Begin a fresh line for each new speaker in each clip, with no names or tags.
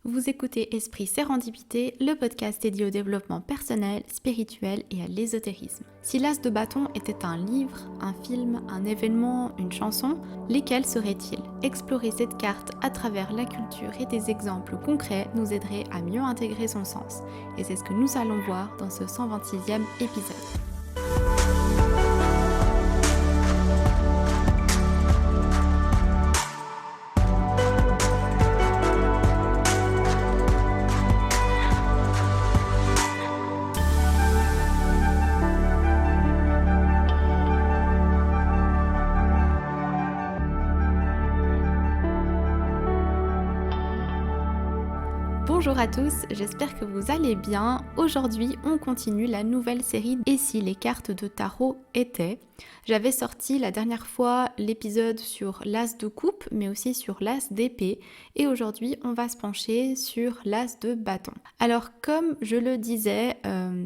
Vous écoutez Esprit Sérendipité, le podcast dédié au développement personnel, spirituel et à l'ésotérisme. Si l'As de bâton était un livre, un film, un événement, une chanson, lesquels seraient-ils? Explorer cette carte à travers la culture et des exemples concrets nous aiderait à mieux intégrer son sens. Et c'est ce que nous allons voir dans ce 126e épisode. Bonjour à tous, j'espère que vous allez bien. Aujourd'hui, on continue la nouvelle série « Et si les cartes de tarot étaient ?» J'avais sorti la dernière fois l'épisode sur l'As de coupe, mais aussi sur l'As d'épée. Et aujourd'hui, on va se pencher sur l'As de bâton. Alors, comme je le disais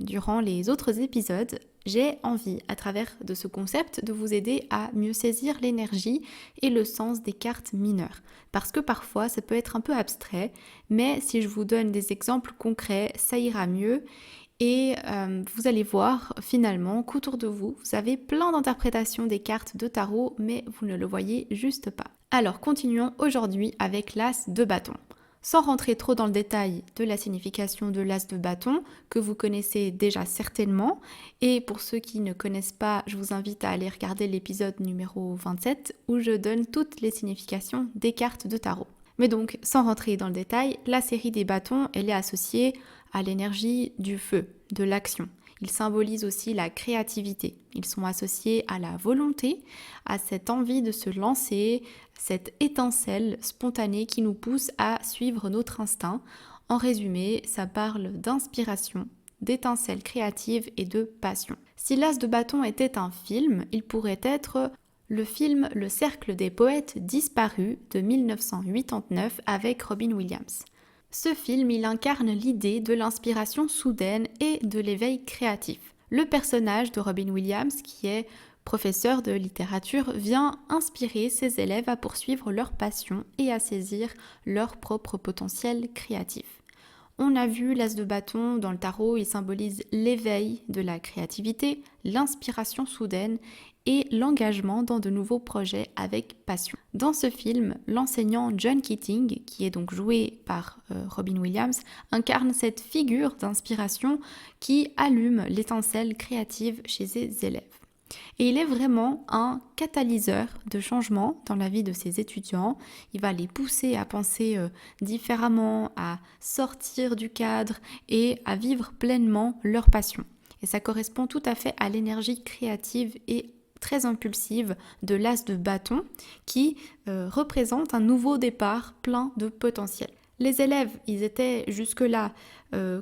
durant les autres épisodes, j'ai envie, à travers de ce concept, de vous aider à mieux saisir l'énergie et le sens des cartes mineures. Parce que parfois, ça peut être un peu abstrait, mais si je vous donne des exemples concrets, ça ira mieux. Et vous allez voir finalement qu'autour de vous, vous avez plein d'interprétations des cartes de tarot, mais vous ne le voyez juste pas. Alors, continuons aujourd'hui avec l'As de bâton. Sans rentrer trop dans le détail de la signification de l'As de bâton, que vous connaissez déjà certainement, et pour ceux qui ne connaissent pas, je vous invite à aller regarder l'épisode numéro 27 où je donne toutes les significations des cartes de tarot. Mais donc, sans rentrer dans le détail, la série des bâtons, elle est associée à l'énergie du feu, de l'action. Ils symbolisent aussi la créativité. Ils sont associés à la volonté, à cette envie de se lancer, cette étincelle spontanée qui nous pousse à suivre notre instinct. En résumé, ça parle d'inspiration, d'étincelle créative et de passion. Si l'As de bâton était un film, il pourrait être le film Le Cercle des poètes disparus de 1989 avec Robin Williams. Ce film, il incarne l'idée de l'inspiration soudaine et de l'éveil créatif. Le personnage de Robin Williams, qui est professeur de littérature, vient inspirer ses élèves à poursuivre leur passion et à saisir leur propre potentiel créatif. On a vu l'As de bâton dans le tarot, il symbolise l'éveil de la créativité, l'inspiration soudaine et l'engagement dans de nouveaux projets avec passion. Dans ce film, l'enseignant John Keating, qui est donc joué par Robin Williams, incarne cette figure d'inspiration qui allume l'étincelle créative chez ses élèves. Et il est vraiment un catalyseur de changement dans la vie de ses étudiants. Il va les pousser à penser différemment, à sortir du cadre et à vivre pleinement leur passion. Et ça correspond tout à fait à l'énergie créative et très impulsive de l'As de bâton qui représente un nouveau départ plein de potentiel. Les élèves, ils étaient jusque-là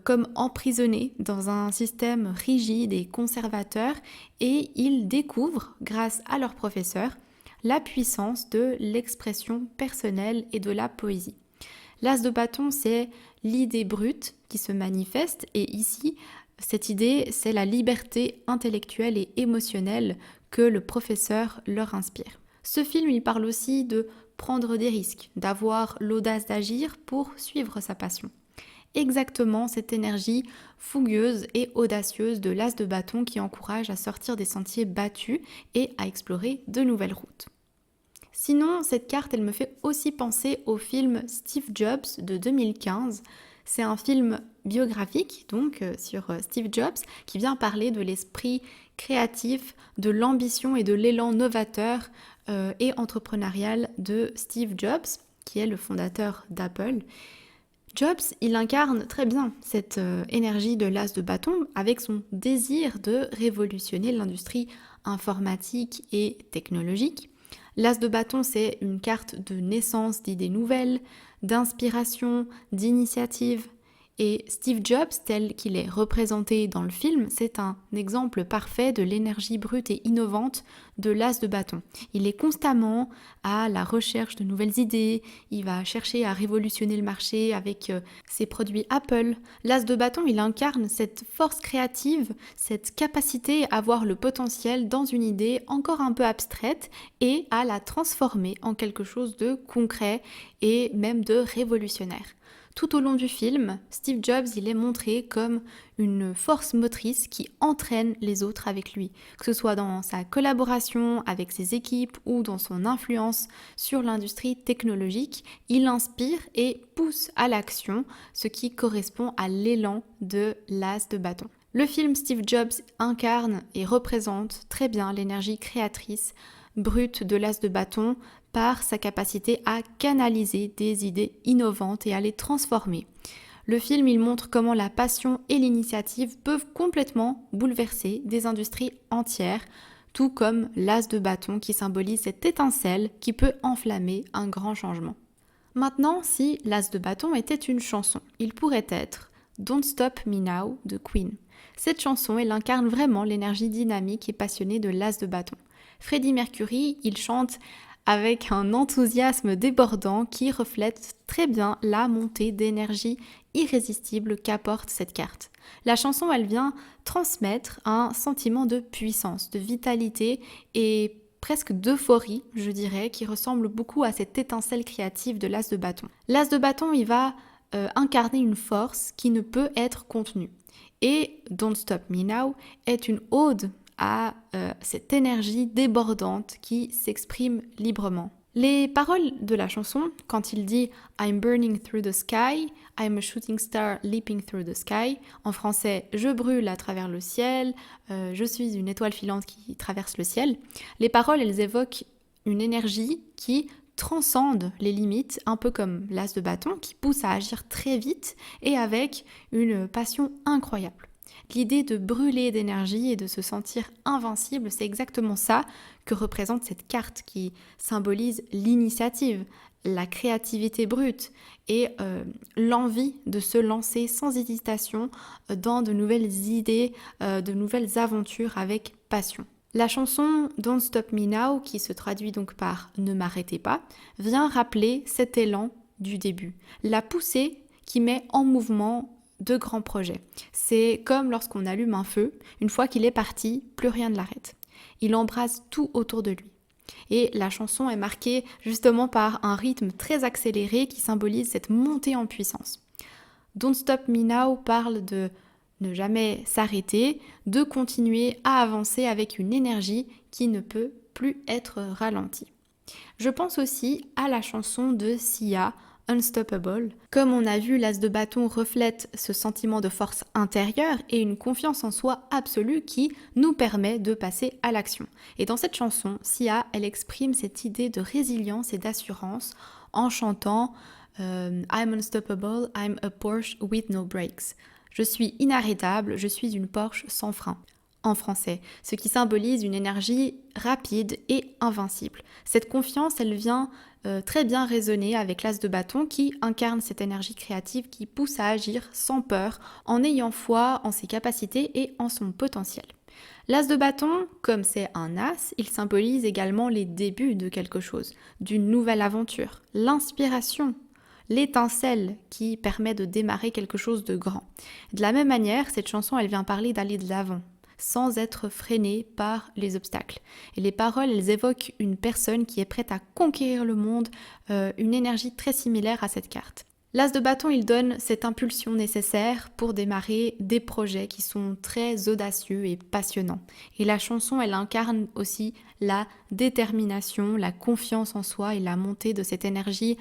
comme emprisonnés dans un système rigide et conservateur et ils découvrent, grâce à leur professeur, la puissance de l'expression personnelle et de la poésie. L'As de bâton, c'est l'idée brute qui se manifeste et ici, cette idée, c'est la liberté intellectuelle et émotionnelle que le professeur leur inspire. Ce film, il parle aussi de prendre des risques, d'avoir l'audace d'agir pour suivre sa passion. Exactement cette énergie fougueuse et audacieuse de l'As de bâton qui encourage à sortir des sentiers battus et à explorer de nouvelles routes. Sinon, cette carte, elle me fait aussi penser au film Steve Jobs de 2015. C'est un film biographique donc sur Steve Jobs qui vient parler de l'esprit créatif, de l'ambition et de l'élan novateur et entrepreneurial de Steve Jobs, qui est le fondateur d'Apple. Jobs, il incarne très bien cette énergie de l'As de bâton avec son désir de révolutionner l'industrie informatique et technologique. L'As de bâton, c'est une carte de naissance d'idées nouvelles, d'inspiration, d'initiative. Et Steve Jobs, tel qu'il est représenté dans le film, c'est un exemple parfait de l'énergie brute et innovante de l'As de bâton. Il est constamment à la recherche de nouvelles idées, il va chercher à révolutionner le marché avec ses produits Apple. L'As de bâton, il incarne cette force créative, cette capacité à voir le potentiel dans une idée encore un peu abstraite et à la transformer en quelque chose de concret et même de révolutionnaire. Tout au long du film, Steve Jobs, il est montré comme une force motrice qui entraîne les autres avec lui, que ce soit dans sa collaboration avec ses équipes ou dans son influence sur l'industrie technologique. Il inspire et pousse à l'action, ce qui correspond à l'élan de l'as de bâton. Le film Steve Jobs incarne et représente très bien l'énergie créatrice brute de l'as de bâton par sa capacité à canaliser des idées innovantes et à les transformer. Le film, il montre comment la passion et l'initiative peuvent complètement bouleverser des industries entières, tout comme l'as de bâton qui symbolise cette étincelle qui peut enflammer un grand changement. Maintenant, si l'as de bâton était une chanson, il pourrait être Don't Stop Me Now de Queen. Cette chanson, elle incarne vraiment l'énergie dynamique et passionnée de l'as de bâton. Freddie Mercury, il chante avec un enthousiasme débordant qui reflète très bien la montée d'énergie irrésistible qu'apporte cette carte. La chanson, elle vient transmettre un sentiment de puissance, de vitalité et presque d'euphorie, je dirais, qui ressemble beaucoup à cette étincelle créative de l'as de bâton. L'as de bâton, il va incarner une force qui ne peut être contenue. Et Don't Stop Me Now est une ode à cette énergie débordante qui s'exprime librement. Les paroles de la chanson, quand il dit « I'm burning through the sky, I'm a shooting star leaping through the sky », en français « Je brûle à travers le ciel, je suis une étoile filante qui traverse le ciel », les paroles, elles évoquent une énergie qui transcende les limites, un peu comme l'as de bâton, qui pousse à agir très vite et avec une passion incroyable. L'idée de brûler d'énergie et de se sentir invincible, c'est exactement ça que représente cette carte qui symbolise l'initiative, la créativité brute et l'envie de se lancer sans hésitation dans de nouvelles idées, de nouvelles aventures avec passion. La chanson Don't Stop Me Now, qui se traduit donc par Ne m'arrêtez pas, vient rappeler cet élan du début, la poussée qui met en mouvement de grands projets. C'est comme lorsqu'on allume un feu, une fois qu'il est parti, plus rien ne l'arrête. Il embrase tout autour de lui. Et la chanson est marquée justement par un rythme très accéléré qui symbolise cette montée en puissance. Don't Stop Me Now parle de ne jamais s'arrêter, de continuer à avancer avec une énergie qui ne peut plus être ralentie. Je pense aussi à la chanson de Sia, Unstoppable. Comme on a vu, l'as de bâton reflète ce sentiment de force intérieure et une confiance en soi absolue qui nous permet de passer à l'action. Et dans cette chanson, Sia, elle exprime cette idée de résilience et d'assurance en chantant I'm unstoppable, I'm a Porsche with no brakes. Je suis inarrêtable, je suis une Porsche sans frein. En français, ce qui symbolise une énergie rapide et invincible. Cette confiance, elle vient très bien résonner avec l'as de bâton qui incarne cette énergie créative qui pousse à agir sans peur, en ayant foi en ses capacités et en son potentiel. L'as de bâton, comme c'est un as, il symbolise également les débuts de quelque chose, d'une nouvelle aventure, l'inspiration, l'étincelle qui permet de démarrer quelque chose de grand. De la même manière, cette chanson, elle vient parler d'aller de l'avant, sans être freinée par les obstacles. Et les paroles, elles évoquent une personne qui est prête à conquérir le monde, une énergie très similaire à cette carte. L'as de bâton, il donne cette impulsion nécessaire pour démarrer des projets qui sont très audacieux et passionnants. Et la chanson, elle incarne aussi la détermination, la confiance en soi et la montée de cette énergie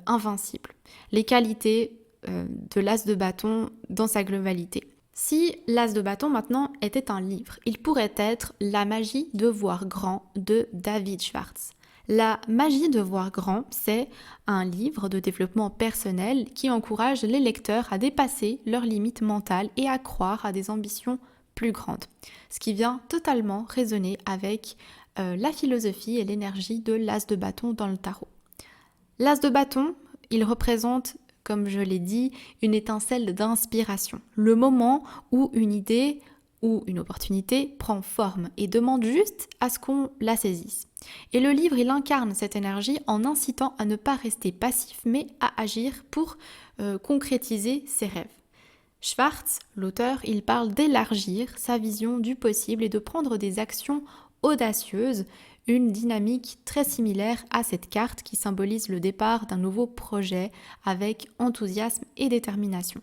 invincible. Les qualités de l'as de bâton dans sa globalité. Si l'as de bâton maintenant était un livre, il pourrait être La magie de voir grand de David Schwartz. La magie de voir grand, c'est un livre de développement personnel qui encourage les lecteurs à dépasser leurs limites mentales et à croire à des ambitions plus grandes. Ce qui vient totalement résonner avec la philosophie et l'énergie de l'as de bâton dans le tarot. L'as de bâton, il représente, comme je l'ai dit, une étincelle d'inspiration. Le moment où une idée ou une opportunité prend forme et demande juste à ce qu'on la saisisse. Et le livre, il incarne cette énergie en incitant à ne pas rester passif, mais à agir pour concrétiser ses rêves. Schwartz, l'auteur, il parle d'élargir sa vision du possible et de prendre des actions audacieuses, une dynamique très similaire à cette carte qui symbolise le départ d'un nouveau projet avec enthousiasme et détermination.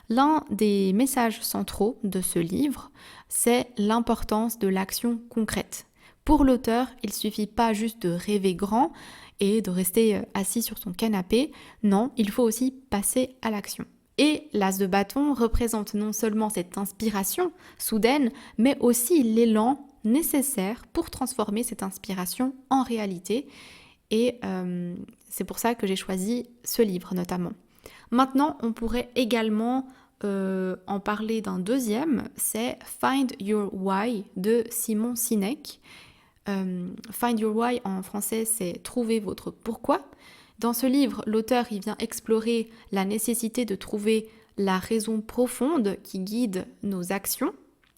L'un des messages centraux de ce livre, c'est l'importance de l'action concrète. Pour l'auteur, il ne suffit pas juste de rêver grand et de rester assis sur son canapé. Non, il faut aussi passer à l'action. Et l'as de bâton représente non seulement cette inspiration soudaine, mais aussi l'élan nécessaire pour transformer cette inspiration en réalité. Et c'est pour ça que j'ai choisi ce livre notamment. Maintenant, on pourrait également en parler d'un deuxième, c'est Find Your Why de Simon Sinek. Find Your Why en français, c'est trouver votre pourquoi. Dans ce livre, l'auteur il vient explorer la nécessité de trouver la raison profonde qui guide nos actions,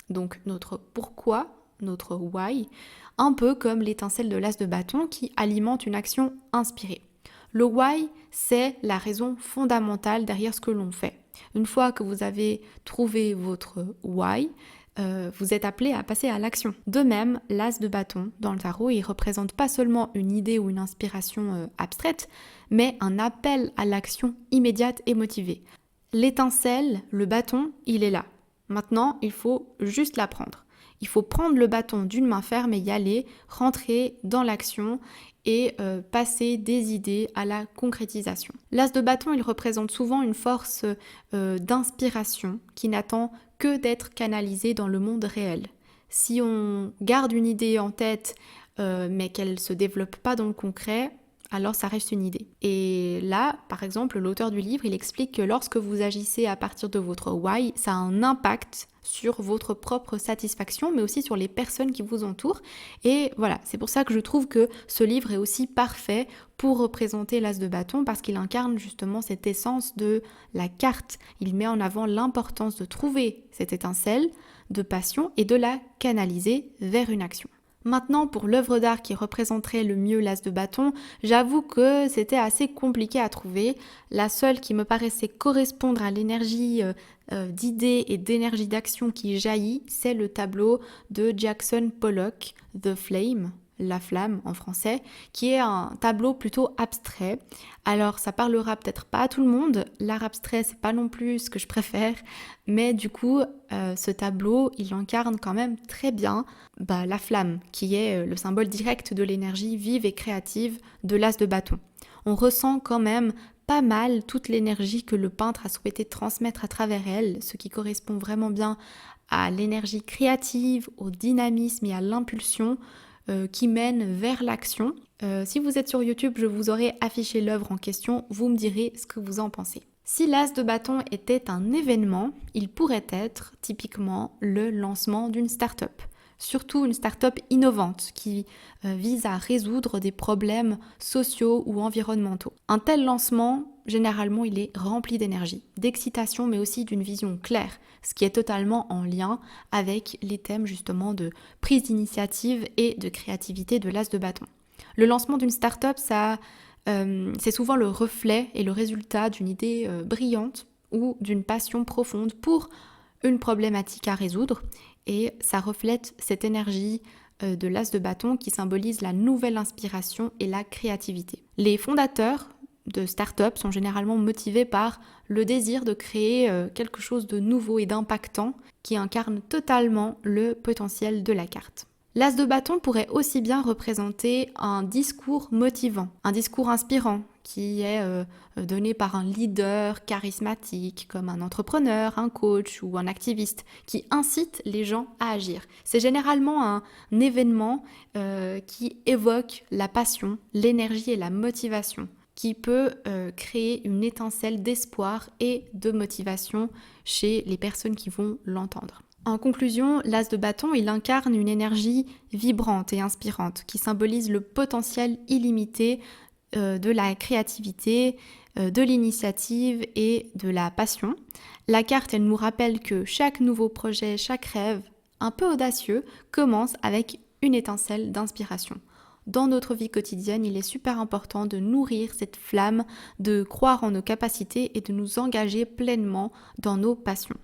donc notre pourquoi, notre why, un peu comme l'étincelle de l'as de bâton qui alimente une action inspirée. Le why, c'est la raison fondamentale derrière ce que l'on fait. Une fois que vous avez trouvé votre why, vous êtes appelé à passer à l'action. De même, l'as de bâton dans le tarot, il représente pas seulement une idée ou une inspiration abstraite, mais un appel à l'action immédiate et motivée. L'étincelle, le bâton, il est là. Maintenant, il faut juste la prendre. Il faut prendre le bâton d'une main ferme et y aller, rentrer dans l'action et passer des idées à la concrétisation. L'as de bâton, il représente souvent une force d'inspiration qui n'attend que d'être canalisée dans le monde réel. Si on garde une idée en tête mais qu'elle ne se développe pas dans le concret, alors ça reste une idée. Et là, par exemple, l'auteur du livre, il explique que lorsque vous agissez à partir de votre why, ça a un impact sur votre propre satisfaction, mais aussi sur les personnes qui vous entourent. Et voilà, c'est pour ça que je trouve que ce livre est aussi parfait pour représenter l'as de bâton, parce qu'il incarne justement cette essence de la carte. Il met en avant l'importance de trouver cette étincelle de passion et de la canaliser vers une action. Maintenant, pour l'œuvre d'art qui représenterait le mieux l'as de bâton, j'avoue que c'était assez compliqué à trouver. La seule qui me paraissait correspondre à l'énergie d'idées et d'énergie d'action qui jaillit, c'est le tableau de Jackson Pollock, The Flame, La Flamme en français, qui est un tableau plutôt abstrait. Alors ça parlera peut-être pas à tout le monde, l'art abstrait c'est pas non plus ce que je préfère, mais du coup ce tableau il incarne quand même très bien la flamme, qui est le symbole direct de l'énergie vive et créative de l'as de bâton. On ressent quand même pas mal toute l'énergie que le peintre a souhaité transmettre à travers elle, ce qui correspond vraiment bien à l'énergie créative, au dynamisme et à l'impulsion qui mène vers l'action. Si vous êtes sur YouTube, je vous aurai affiché l'œuvre en question, vous me direz ce que vous en pensez. Si l'as de bâton était un événement, il pourrait être typiquement le lancement d'une start-up. Surtout une start-up innovante qui vise à résoudre des problèmes sociaux ou environnementaux. Un tel lancement, généralement, il est rempli d'énergie, d'excitation, mais aussi d'une vision claire, ce qui est totalement en lien avec les thèmes justement de prise d'initiative et de créativité de l'as de bâton. Le lancement d'une start-up, c'est souvent le reflet et le résultat d'une idée brillante ou d'une passion profonde pour une problématique à résoudre. Et ça reflète cette énergie de l'as de bâton qui symbolise la nouvelle inspiration et la créativité. Les fondateurs de start-up sont généralement motivés par le désir de créer quelque chose de nouveau et d'impactant qui incarne totalement le potentiel de la carte. L'as de bâton pourrait aussi bien représenter un discours motivant, un discours inspirant qui est donné par un leader charismatique comme un entrepreneur, un coach ou un activiste qui incite les gens à agir. C'est généralement un événement qui évoque la passion, l'énergie et la motivation, qui peut créer une étincelle d'espoir et de motivation chez les personnes qui vont l'entendre. En conclusion, l'as de bâton, il incarne une énergie vibrante et inspirante qui symbolise le potentiel illimité de la créativité, de l'initiative et de la passion. La carte, elle nous rappelle que chaque nouveau projet, chaque rêve, un peu audacieux, commence avec une étincelle d'inspiration. Dans notre vie quotidienne, il est super important de nourrir cette flamme, de croire en nos capacités et de nous engager pleinement dans nos passions.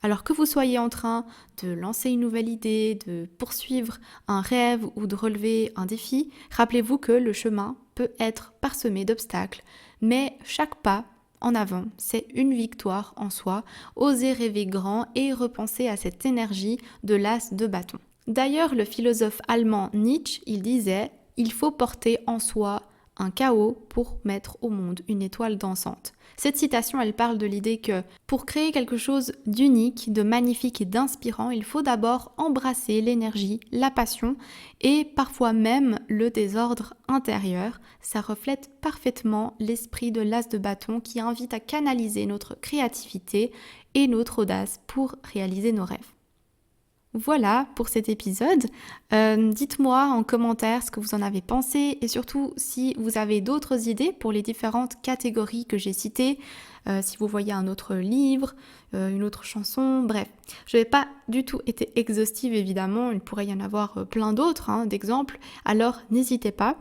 Alors que vous soyez en train de lancer une nouvelle idée, de poursuivre un rêve ou de relever un défi, rappelez-vous que le chemin peut être parsemé d'obstacles, mais chaque pas en avant, c'est une victoire en soi. Osez rêver grand et repenser à cette énergie de l'as de bâton. D'ailleurs, le philosophe allemand Nietzsche, il disait « Il faut porter en soi un chaos pour mettre au monde une étoile dansante ». Cette citation, elle parle de l'idée que pour créer quelque chose d'unique, de magnifique et d'inspirant, il faut d'abord embrasser l'énergie, la passion et parfois même le désordre intérieur. Ça reflète parfaitement l'esprit de l'as de bâton qui invite à canaliser notre créativité et notre audace pour réaliser nos rêves. Voilà pour cet épisode. Dites-moi en commentaire ce que vous en avez pensé et surtout si vous avez d'autres idées pour les différentes catégories que j'ai citées, si vous voyez un autre livre, une autre chanson, bref. Je n'ai pas du tout été exhaustive évidemment, il pourrait y en avoir plein d'autres d'exemples, alors n'hésitez pas.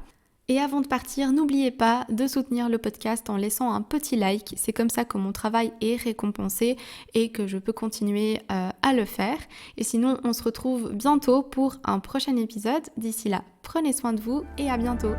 Et avant de partir, n'oubliez pas de soutenir le podcast en laissant un petit like. C'est comme ça que mon travail est récompensé et que je peux continuer à le faire. Et sinon, on se retrouve bientôt pour un prochain épisode. D'ici là, prenez soin de vous et à bientôt.